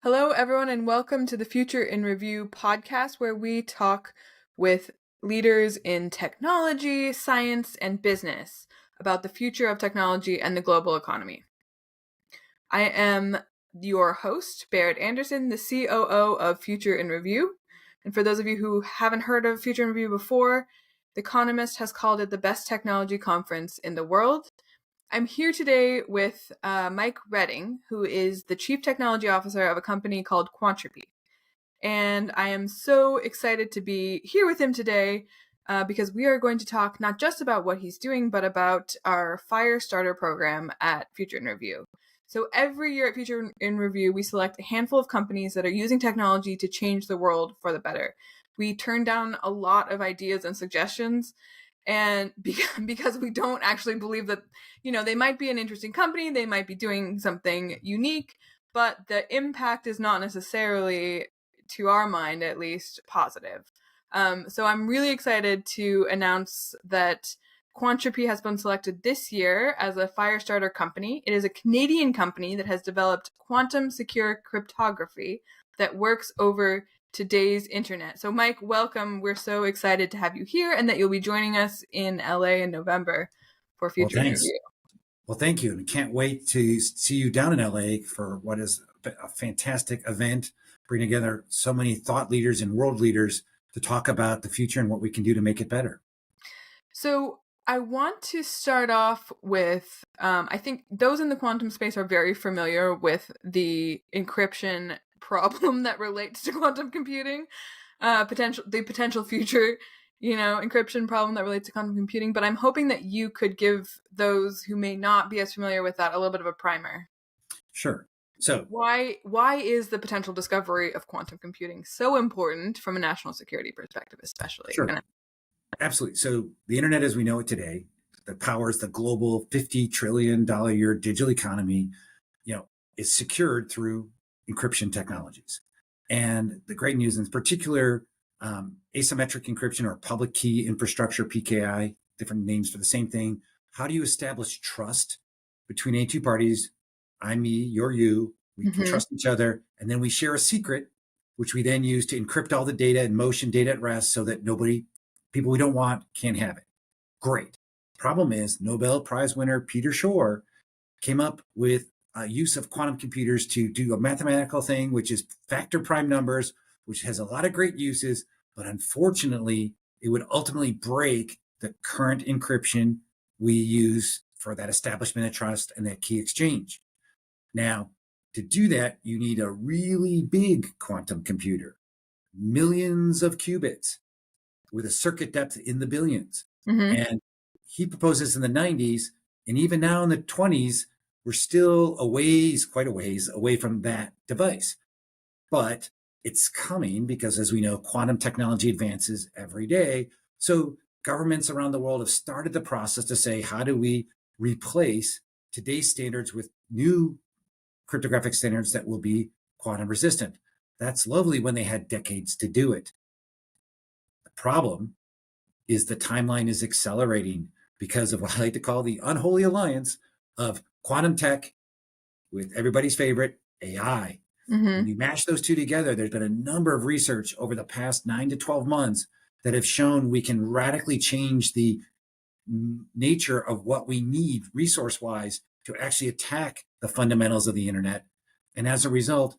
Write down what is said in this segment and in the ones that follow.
Hello, everyone, and welcome to the Future in Review podcast, where we talk with leaders in technology, science, and business about the future of technology and the global economy. I am your host, Berit Anderson, the COO of Future in Review. And for those of you who haven't heard of Future in Review before, The Economist has called it the best technology conference in the world. I'm here today with Mike Redding, who is the Chief Technology Officer of a company called Quantropi. And I am so excited to be here with him today because we are going to talk not just about what he's doing, but about our FiRe Starter program at Future in Review. So every year at Future in Review, we select a handful of companies that are using technology to change the world for the better. We turn down a lot of ideas and suggestions, and because we don't actually believe that, they might be an interesting company, they might be doing something unique, but the impact is not necessarily, to our mind at least, positive. So I'm really excited to announce that Quantropi has been selected this year as a FiRe Starter company. It is a Canadian company that has developed quantum secure cryptography that works over today's internet. So Mike, welcome. We're so excited to have you here and that you'll be joining us in LA in November for Future Review. Well, thank you. And can't wait to see you down in LA for what is a fantastic event, bring together so many thought leaders and world leaders to talk about the future and what we can do to make it better. So I want to start off with, I think those in the quantum space are very familiar with the encryption problem that relates to quantum computing, the potential future, encryption problem that relates to quantum computing. But I'm hoping that you could give those who may not be as familiar with that a little bit of a primer. Sure. So why is the potential discovery of quantum computing so important from a national security perspective, especially? Sure. Absolutely. So the internet as we know it today, that powers the global $50 trillion a year digital economy, is secured through encryption technologies. And the great news, in particular, asymmetric encryption or public key infrastructure, PKI, different names for the same thing. How do you establish trust between any two parties? I'm me, you're you. We can trust each other. And then we share a secret, which we then use to encrypt all the data in motion, data at rest, so that people we don't want can't have it. Great. Problem is, Nobel Prize winner Peter Shor came up with use of quantum computers to do a mathematical thing, which is factor prime numbers, which has a lot of great uses, but unfortunately, it would ultimately break the current encryption we use for that establishment of trust and that key exchange. Now, to do that, you need a really big quantum computer, millions of qubits with a circuit depth in the billions. And he proposed this in the 90s. And even now in the 20s, we're still quite a ways away from that device. But it's coming because, as we know, quantum technology advances every day. So governments around the world have started the process to say, how do we replace today's standards with new cryptographic standards that will be quantum resistant? That's lovely when they had decades to do it. The problem is the timeline is accelerating because of what I like to call the unholy alliance of quantum tech with everybody's favorite, AI. When you mash those two together, there's been a number of research over the past 9 to 12 months that have shown we can radically change the nature of what we need resource-wise to actually attack the fundamentals of the internet. And as a result,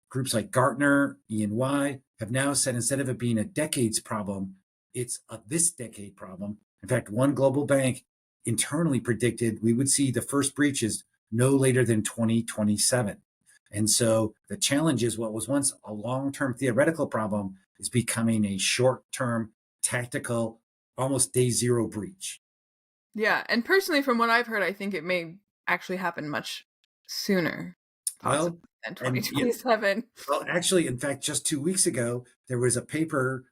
groups like Gartner, E&Y have now said, instead of it being a decades problem, it's a this decade problem. In fact, one global bank internally predicted we would see the first breaches no later than 2027. And so the challenge is what was once a long-term theoretical problem is becoming a short-term tactical, almost day zero breach. Yeah. And personally, from what I've heard, I think it may actually happen much sooner, possibly than 2027. Well, actually, in fact, just 2 weeks ago, there was a paper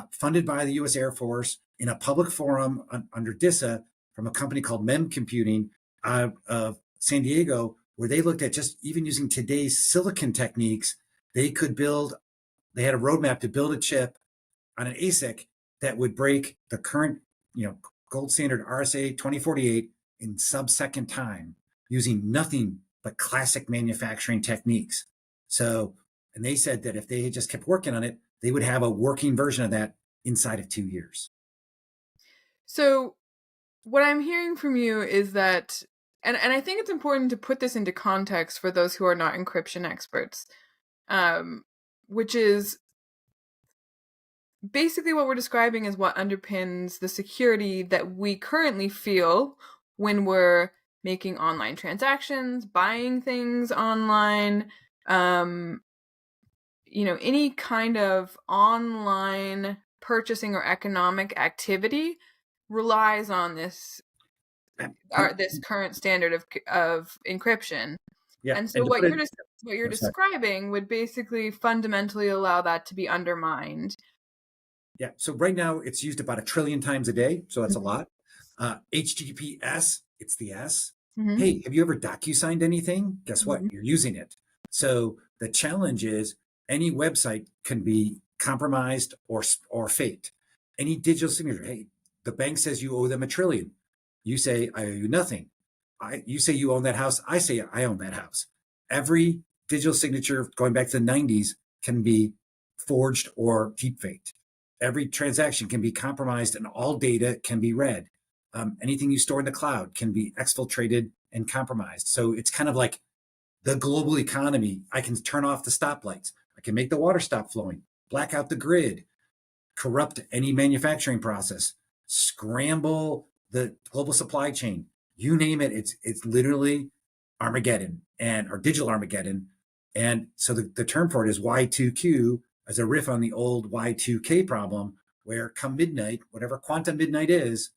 funded by the U.S. Air Force in a public forum under DISA from a company called MEM Computing out of San Diego, where they looked at just even using today's silicon techniques, they had a roadmap to build a chip on an ASIC that would break the current, gold standard RSA 2048 in sub-second time using nothing but classic manufacturing techniques. So And they said that if they had just kept working on it, they would have a working version of that inside of 2 years. So what I'm hearing from you is that, and I think it's important to put this into context for those who are not encryption experts, which is basically what we're describing is what underpins the security that we currently feel when we're making online transactions, buying things online, any kind of online purchasing or economic activity relies on this current standard of encryption. Yeah, And so and to what put it, you're oh, sorry. describing would basically fundamentally allow that to be undermined. Yeah, so right now it's used about 1 trillion times a day, so that's a lot. HTTPS, it's the S. Mm-hmm. Hey, have you ever DocuSigned anything? Guess what? Mm-hmm. You're using it. So the challenge is any website can be compromised or faked. Any digital signature. Hey, the bank says you owe them 1 trillion. You say I owe you nothing. You say you own that house. I say I own that house. Every digital signature going back to the 90s can be forged or deep faked. Every transaction can be compromised and all data can be read. Anything you store in the cloud can be exfiltrated and compromised. So it's kind of like the global economy. I can turn off the stoplights. I can make the water stop flowing, black out the grid, corrupt any manufacturing process, scramble the global supply chain. You name it, it's literally Armageddon or digital Armageddon. And so the term for it is Y2Q as a riff on the old Y2K problem, where come midnight, whatever quantum midnight is,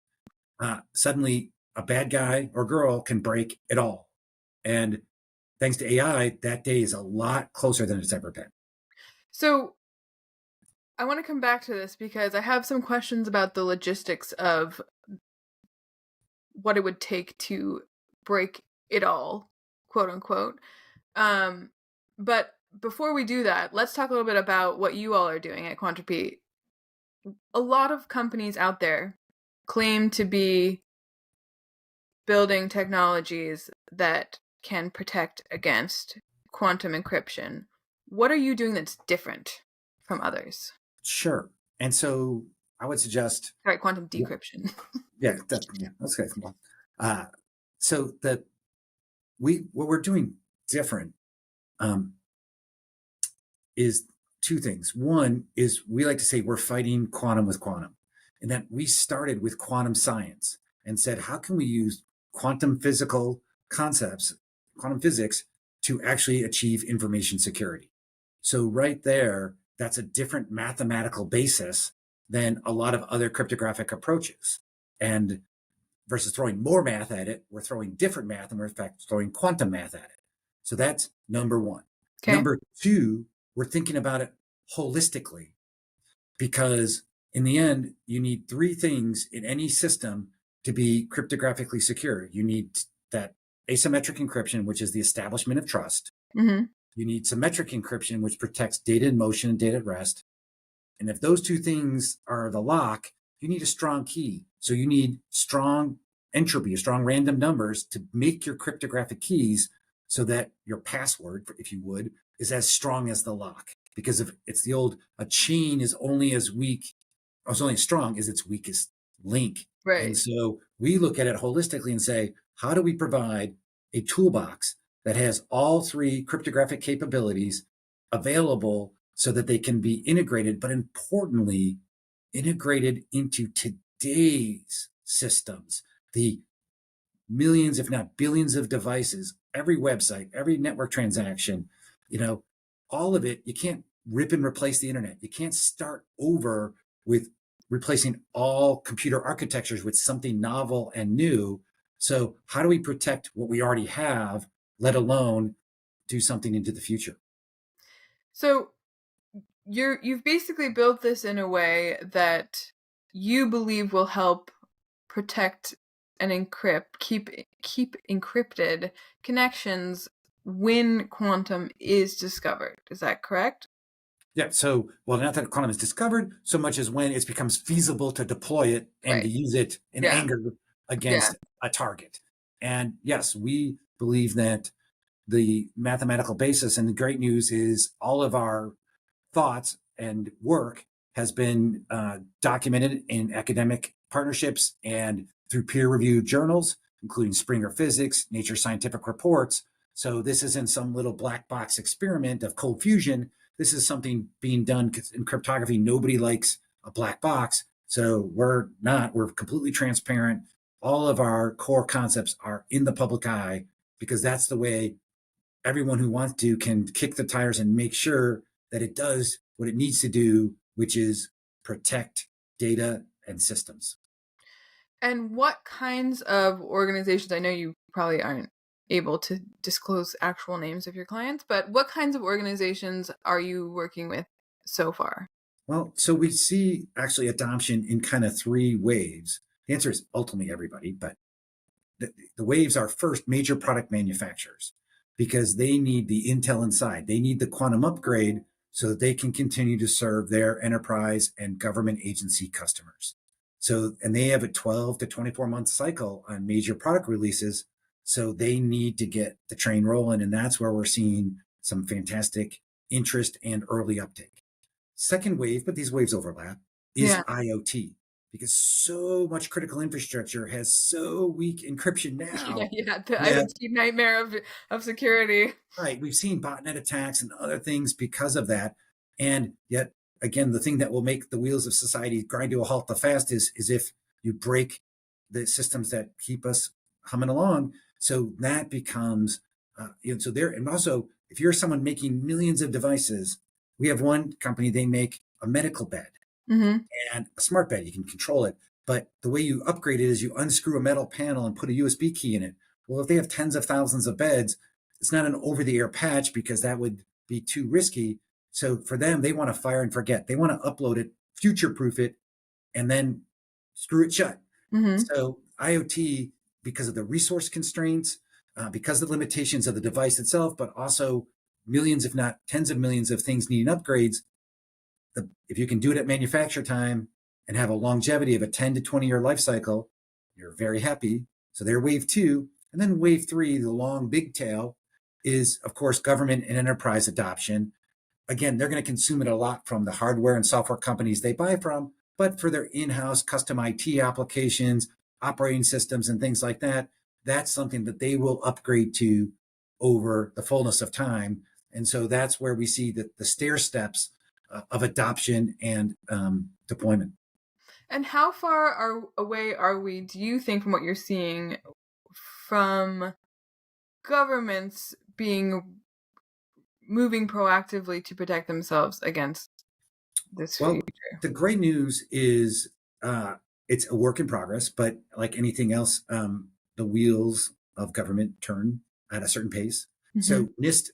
suddenly a bad guy or girl can break it all. And thanks to AI, that day is a lot closer than it's ever been. So I want to come back to this because I have some questions about the logistics of what it would take to break it all, quote unquote. But before we do that, let's talk a little bit about what you all are doing at Quantropi. A lot of companies out there claim to be building technologies that can protect against quantum encryption. What are you doing that's different from others? Sure. And so I would suggest, Right, quantum decryption. yeah, that's okay. So what we're doing different is two things. One is we like to say we're fighting quantum with quantum, and that we started with quantum science and said, how can we use quantum physical concepts, quantum physics, to actually achieve information security? So right there, that's a different mathematical basis than a lot of other cryptographic approaches. And versus throwing more math at it, we're throwing different math, and we're in fact throwing quantum math at it. So that's number one. Okay. Number two, we're thinking about it holistically, because in the end, you need three things in any system to be cryptographically secure. You need that asymmetric encryption, which is the establishment of trust. Mm-hmm. You need symmetric encryption, which protects data in motion and data at rest. And if those two things are the lock, you need a strong key. So you need strong entropy, strong random numbers to make your cryptographic keys so that your password, if you would, is as strong as the lock. Because if it's the old, a chain is only as weak, or it's only as strong as its weakest link. Right. And so we look at it holistically and say, how do we provide a toolbox that has all three cryptographic capabilities available so that they can be integrated, but importantly, integrated into today's systems, the millions, if not billions of devices, every website, every network transaction, all of it. You can't rip and replace the internet. You can't start over with replacing all computer architectures with something novel and new. So how do we protect what we already have, let alone do something into the future? So you've basically built this in a way that you believe will help protect and keep encrypted connections when quantum is discovered. Is that correct? Yeah. So, well, not that quantum is discovered so much as when it becomes feasible to deploy it and Right. to use it in Yeah. anger against a target. And yes, we believe that the mathematical basis. And the great news is all of our thoughts and work has been documented in academic partnerships and through peer-reviewed journals, including Springer Physics, Nature Scientific Reports. So this isn't some little black box experiment of cold fusion. This is something being done in cryptography. Nobody likes a black box. So we're completely transparent. All of our core concepts are in the public eye because that's the way everyone who wants to can kick the tires and make sure that it does what it needs to do, which is protect data and systems. And what kinds of organizations, I know you probably aren't able to disclose actual names of your clients, but what kinds of organizations are you working with so far? Well, so we see actually adoption in kind of three waves. The answer is ultimately everybody, but the waves are first major product manufacturers because they need the intel inside. They need the quantum upgrade so that they can continue to serve their enterprise and government agency customers. So, and they have a 12 to 24 month cycle on major product releases. So they need to get the train rolling. And that's where we're seeing some fantastic interest and early uptake. Second wave, but these waves overlap, is IoT because so much critical infrastructure has so weak encryption now. The IoT nightmare of security. Right. We've seen botnet attacks and other things because of that. And yet, again, the thing that will make the wheels of society grind to a halt the fastest is if you break the systems that keep us humming along. So that becomes, so there, and also if you're someone making millions of devices, we have one company, they make a medical bed and a smart bed, you can control it. But the way you upgrade it is you unscrew a metal panel and put a USB key in it. Well, if they have tens of thousands of beds, it's not an over-the-air patch because that would be too risky. So for them, they want to fire and forget. They want to upload it, future-proof it, and then screw it shut. So IoT, because of the resource constraints, because of the limitations of the device itself, but also millions, if not tens of millions of things needing upgrades, if you can do it at manufacture time and have a longevity of a 10 to 20 year life cycle, you're very happy. So they're wave two. And then wave three, the long big tail, is, of course, government and enterprise adoption. Again, they're going to consume it a lot from the hardware and software companies they buy from, but for their in-house custom IT applications, operating systems, and things like that, that's something that they will upgrade to over the fullness of time. And so that's where we see the stair steps of adoption and deployment. And how far away are we, do you think, from what you're seeing, from governments moving proactively to protect themselves against this future? The great news is it's a work in progress, but like anything else, the wheels of government turn at a certain pace. So NIST,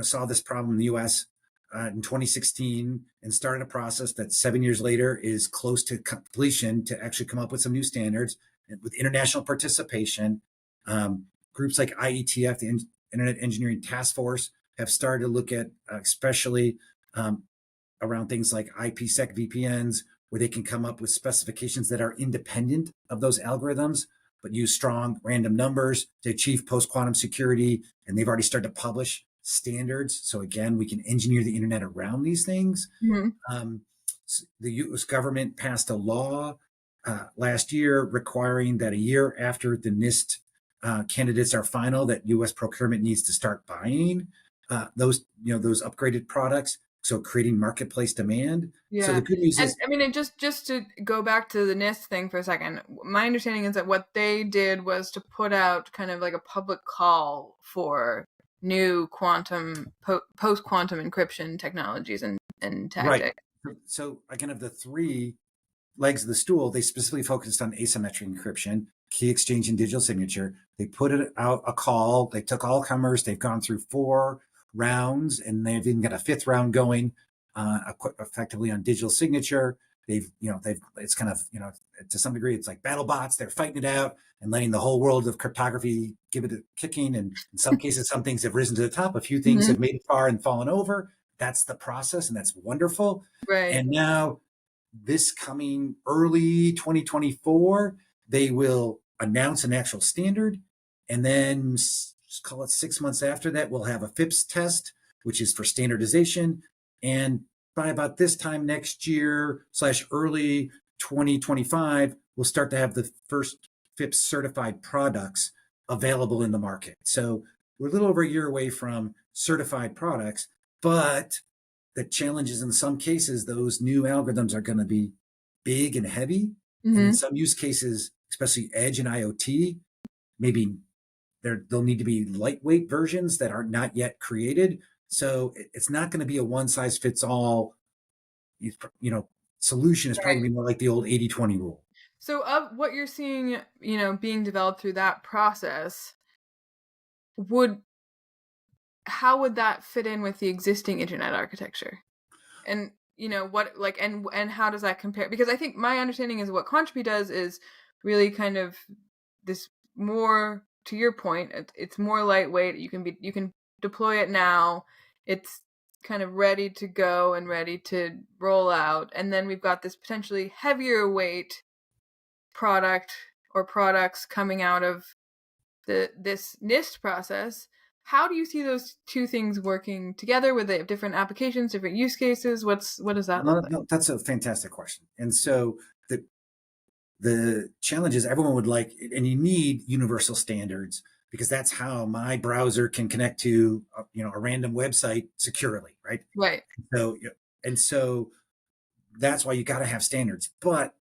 saw this problem in the U.S. In 2016 and started a process that 7 years later is close to completion to actually come up with some new standards with international participation. Groups like IETF, the Internet Engineering Task Force, have started to look at especially around things like IPsec VPNs, where they can come up with specifications that are independent of those algorithms, but use strong random numbers to achieve post-quantum security. And they've already started to publish standards. So again, we can engineer the internet around these things. The U.S. government passed a law last year requiring that a year after the NIST candidates are final, that U.S. procurement needs to start buying those upgraded products. So creating marketplace demand. Yeah. So the good news is, I mean, and just to go back to the NIST thing for a second, my understanding is that what they did was to put out kind of like a public call for new quantum, post-quantum encryption technologies and tactics. Right. So again, of the three legs of the stool, they specifically focused on asymmetric encryption, key exchange, and digital signature. They put it out a call. They took all comers. They've gone through 4 rounds, and they've even got a 5th round going, effectively on digital signature. It's kind of, to some degree, it's like battle bots. They're fighting it out and letting the whole world of cryptography give it a kicking. And in some cases, some things have risen to the top. A few things have made it far and fallen over. That's the process, and that's wonderful. Right. And now, this coming early 2024, they will announce an actual standard and then call it 6 months after that, we'll have a FIPS test, which is for standardization. And by about this time next year / early 2025, we'll start to have the first FIPS certified products available in the market. So we're a little over a year away from certified products, but the challenge is in some cases, those new algorithms are going to be big and heavy. And in some use cases, especially edge and IoT, maybe there'll need to be lightweight versions that are not yet created. So it's not going to be a one size fits all, solution. It's probably going to be more like the old 80/20 rule. So of what you're seeing, being developed through that process, how would that fit in with the existing internet architecture? And and how does that compare? Because I think my understanding is what Quantropi does is really kind of this more, to your point, it's more lightweight. You can deploy it now. It's kind of ready to go and ready to roll out. And then we've got this potentially heavier weight product or products coming out of this NIST process. How do you see those two things working together? With they have different applications, different use cases? What does that look like? No, that's a fantastic question. And so the challenge is everyone would like, and you need universal standards because that's how my browser can connect to a random website securely, right? Right. So that's why you got to have standards. But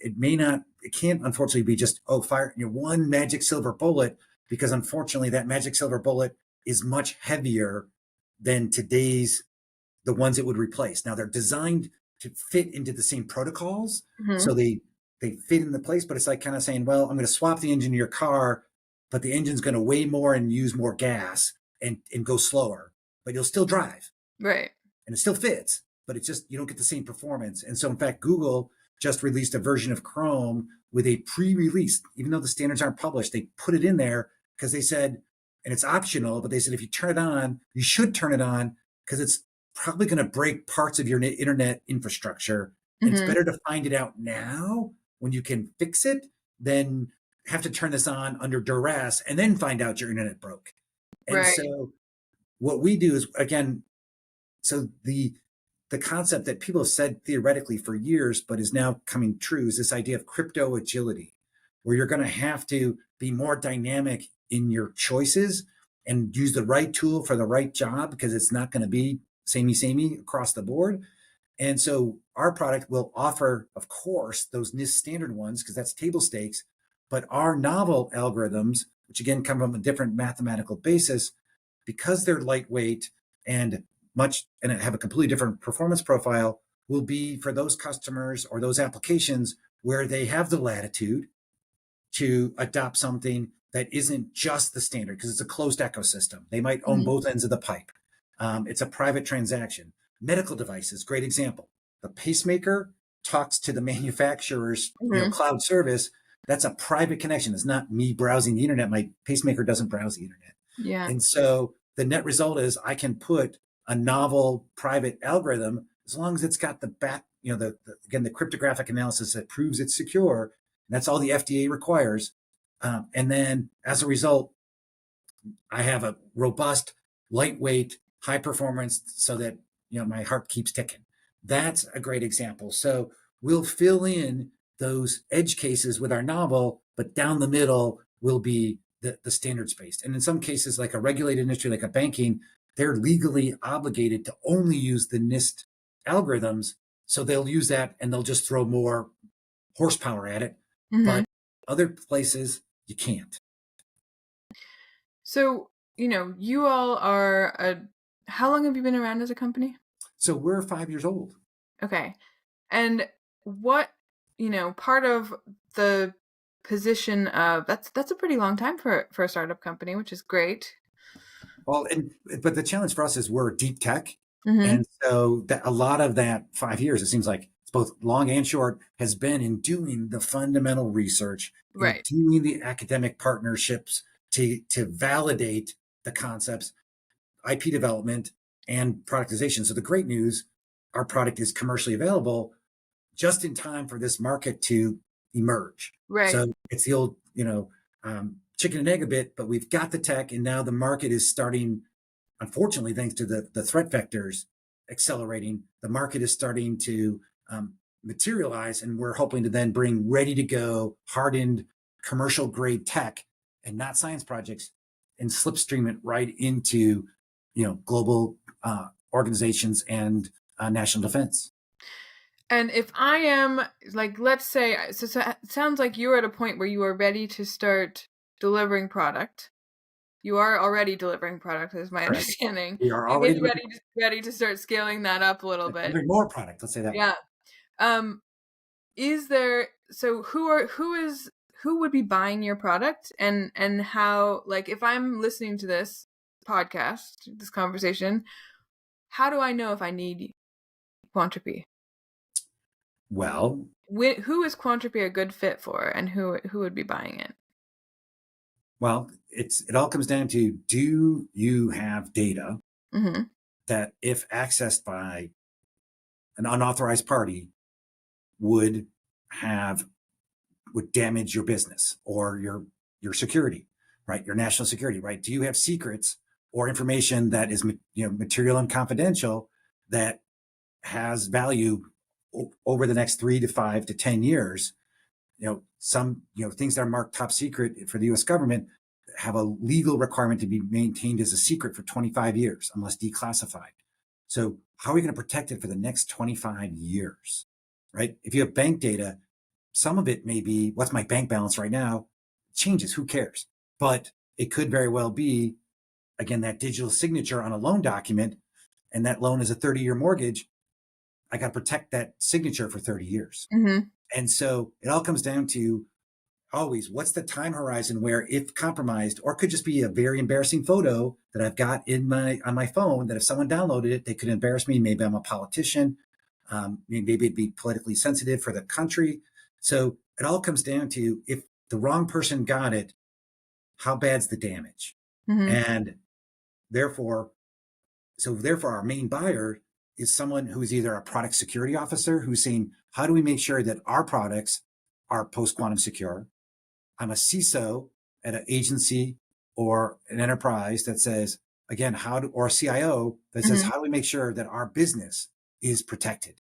it can't unfortunately be just FiRe one magic silver bullet, because unfortunately that magic silver bullet is much heavier than the ones it would replace. Now they're designed to fit into the same protocols, so they fit in the place, but it's like kind of saying, well, I'm going to swap the engine in your car, but the engine's going to weigh more and use more gas and go slower, but you'll still drive. Right. And it still fits, but it's just, you don't get the same performance. And so in fact, Google just released a version of Chrome with a pre-release, even though the standards aren't published, they put it in there because they said, and it's optional, but they said, if you turn it on, you should turn it on because it's probably going to break parts of your internet infrastructure. And it's better to find it out now when you can fix it than have to turn this on under duress and then find out your internet broke. And so what we do is, again, so the concept that people have said theoretically for years, but is now coming true, is this idea of crypto agility, where you're going to have to be more dynamic in your choices and use the right tool for the right job, because it's not going to be samey across the board. And so our product will offer, of course, those NIST standard ones, because that's table stakes, but our novel algorithms, which again come from a different mathematical basis, because they're lightweight and have a completely different performance profile, will be for those customers or those applications where they have the latitude to adopt something that isn't just the standard, because it's a closed ecosystem. They might own both ends of the pipe. It's a private transaction. Medical devices, great example. The pacemaker talks to the manufacturer's cloud service. That's a private connection. It's not me browsing the internet. My pacemaker doesn't browse the internet. Yeah. And so the net result is I can put a novel private algorithm, as long as it's got the the cryptographic analysis that proves it's secure. And that's all the FDA requires. And then as a result, I have a robust, lightweight, high performance, so that my heart keeps ticking. That's a great example. So we'll fill in those edge cases with our novel, but down the middle will be the standards based. And in some cases, like a regulated industry, like a banking, they're legally obligated to only use the NIST algorithms. So they'll use that and they'll just throw more horsepower at it. But other places, you can't. So, you all are how long have you been around as a company? So we're 5 years old. Okay. And what, part of the position of that's a pretty long time for a startup company, which is great. Well, but the challenge for us is we're deep tech. And so a lot of that 5 years, it seems like it's both long and short, has been in doing the fundamental research, Right. doing the academic partnerships to validate the concepts, IP development, and productization. So the great news, our product is commercially available just in time for this market to emerge. Right. So it's the old, chicken and egg a bit, but we've got the tech, and now the market is starting, unfortunately, thanks to the threat vectors accelerating, the market is starting to materialize, and we're hoping to then bring ready to go, hardened, commercial grade tech and not science projects and slipstream it right into, global organizations and national defense. And if I am, like, let's say, so it sounds like you're at a point where you are ready to start delivering product. You are already delivering product, is my Correct. understanding. We are You're already getting ready to start scaling that up a little bit. delivering more product. Let's say that way. Yeah. Is there, so who would be buying your product, and how, like, if I'm listening to this podcast, this conversation, how do I know if I need Quantropi? Well, Who is Quantropi a good fit for, and who would be buying it? Well, it all comes down to, do you have data Mm-hmm. that, if accessed by an unauthorized party, would damage your business or your security, right? Your national security, right? Do you have secrets or information that is material and confidential that has value over the next 3 to 5 to 10 years? Some things that are marked top secret for the U.S. government have a legal requirement to be maintained as a secret for 25 years unless declassified. So how are we going to protect it for the next 25 years, right? If you have bank data, some of it may be, what's my bank balance right now? It changes, who cares? But it could very well be, again, that digital signature on a loan document, and that loan is a 30-year mortgage. I got to protect that signature for 30 years. Mm-hmm. And so it all comes down to, always, what's the time horizon where, if compromised, or could just be a very embarrassing photo that I've got on my phone, that if someone downloaded it, they could embarrass me. Maybe I'm a politician. Maybe it'd be politically sensitive for the country. So it all comes down to, if the wrong person got it, how bad's the damage? Mm-hmm. And therefore our main buyer is someone who is either a product security officer who's saying, how do we make sure that our products are post-quantum secure? I'm a CISO at an agency or an enterprise that says, again, or a CIO that says, Mm-hmm. how do we make sure that our business is protected?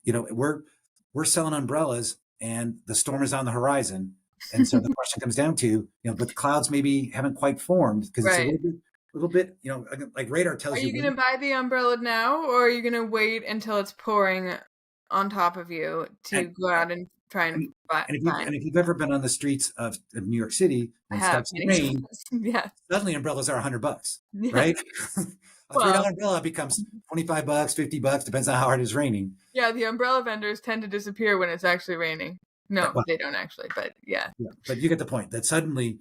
We're selling umbrellas and the storm is on the horizon. And so the question comes down to, but the clouds maybe haven't quite formed, because it's a Right. little bit, like radar tells Are you. you going to buy the umbrella now, or are you going to wait until it's pouring on top of you to go out and try and find? If you've ever been on the streets of New York City I when it have starts to many rain, times. Yeah. suddenly umbrellas are $100, Yeah. right? A $3 Well, umbrella becomes $25, $50, depends on how hard it's raining. yeah, the umbrella vendors tend to disappear when it's actually raining. No, Well, they don't actually, but yeah. but you get the point, that suddenly,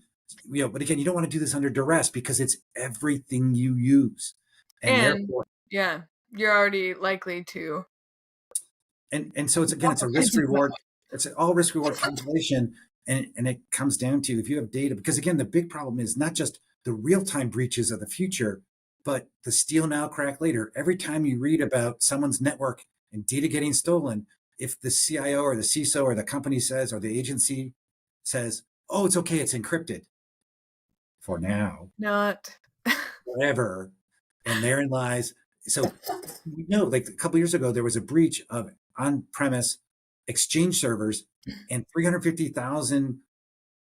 but again, you don't want to do this under duress, because it's everything you use. And therefore, yeah, you're already likely to. and so it's a risk reward. It's an all risk reward calculation. And it comes down to, if you have data, because again, the big problem is not just the real-time breaches of the future, but the steal now, crack later. Every time you read about someone's network and data getting stolen, if the CIO or the CISO or the company says, or the agency says, oh, it's okay, it's encrypted for now, Not. forever, and therein lies. So like a couple of years ago, there was a breach of on-premise Exchange servers, and 350,000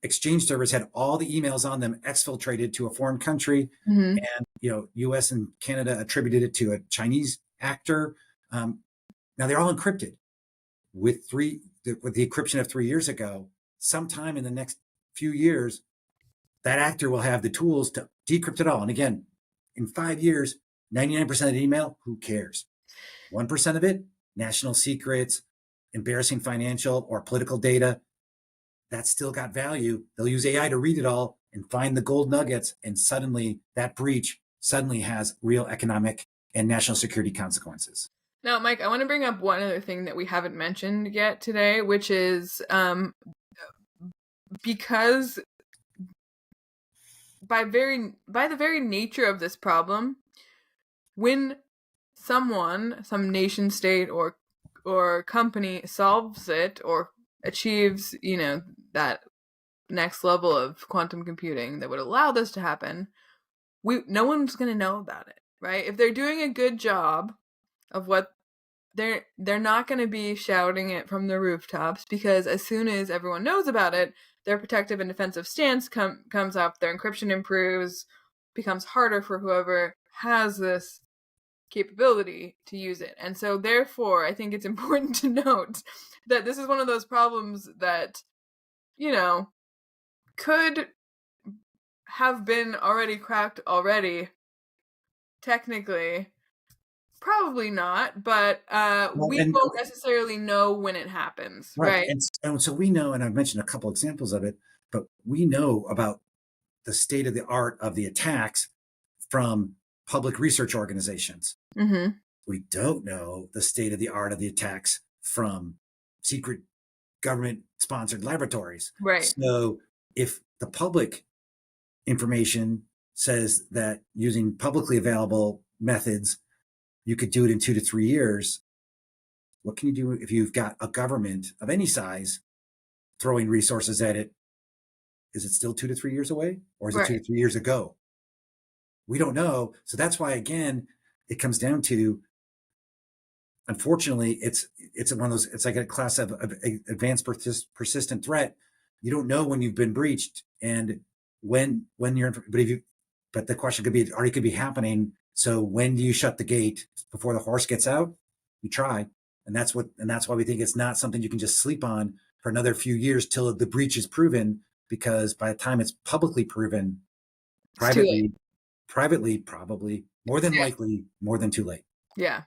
Exchange servers had all the emails on them exfiltrated to a foreign country. Mm-hmm. And US and Canada attributed it to a Chinese actor. Now they're all encrypted with the encryption of 3 years ago. Sometime in the next few years, that actor will have the tools to decrypt it all. And again, in 5 years, 99% of the email, who cares? 1% of it, national secrets, embarrassing financial or political data, that's still got value. They'll use AI to read it all and find the gold nuggets. And suddenly that breach has real economic and national security consequences. Now, Mike, I want to bring up one other thing that we haven't mentioned yet today, which is because by the very nature of this problem, when some nation state or company solves it or achieves, that next level of quantum computing that would allow this to happen, no one's going to know about it, right? If they're doing a good job of what they're not going to be shouting it from the rooftops, because as soon as everyone knows about it, their protective and defensive stance comes up, their encryption improves, becomes harder for whoever has this capability to use it. And so therefore, I think it's important to note that this is one of those problems that, could have been already cracked already, technically. Probably not, but we won't necessarily know when it happens, right? And so we know, and I've mentioned a couple examples of it, but we know about the state of the art of the attacks from public research organizations. Mm-hmm. We don't know the state of the art of the attacks from secret government-sponsored laboratories. Right. So if the public information says that using publicly available methods, you could do it in 2 to 3 years, what can you do if you've got a government of any size throwing resources at it? Is it still 2 to 3 years away, or is it 2 to 3 years ago? We don't know. So that's why, again, it comes down to, unfortunately, it's one of those, it's like a class of advanced persistent threat. You don't know when you've been breached and when you're, but the question could be, already could be happening. So when do you shut the gate before the horse gets out? You try. And that's why we think it's not something you can just sleep on for another few years till the breach is proven, because by the time it's publicly proven, privately, probably more than likely, more than too late. Yeah.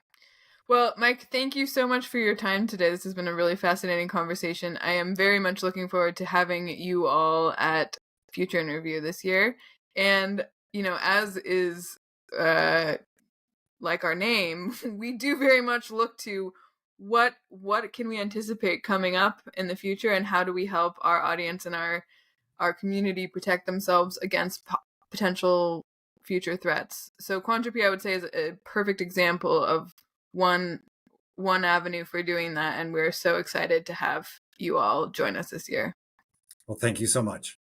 Well, Mike, thank you so much for your time today. This has been a really fascinating conversation. I am very much looking forward to having you all at Future in Review this year. And, as is like our name, we do very much look to what can we anticipate coming up in the future, and how do we help our audience and our community protect themselves against potential future threats. So Quantropi, I would say, is a perfect example of one avenue for doing that, and we're so excited to have you all join us this year. Well, thank you so much.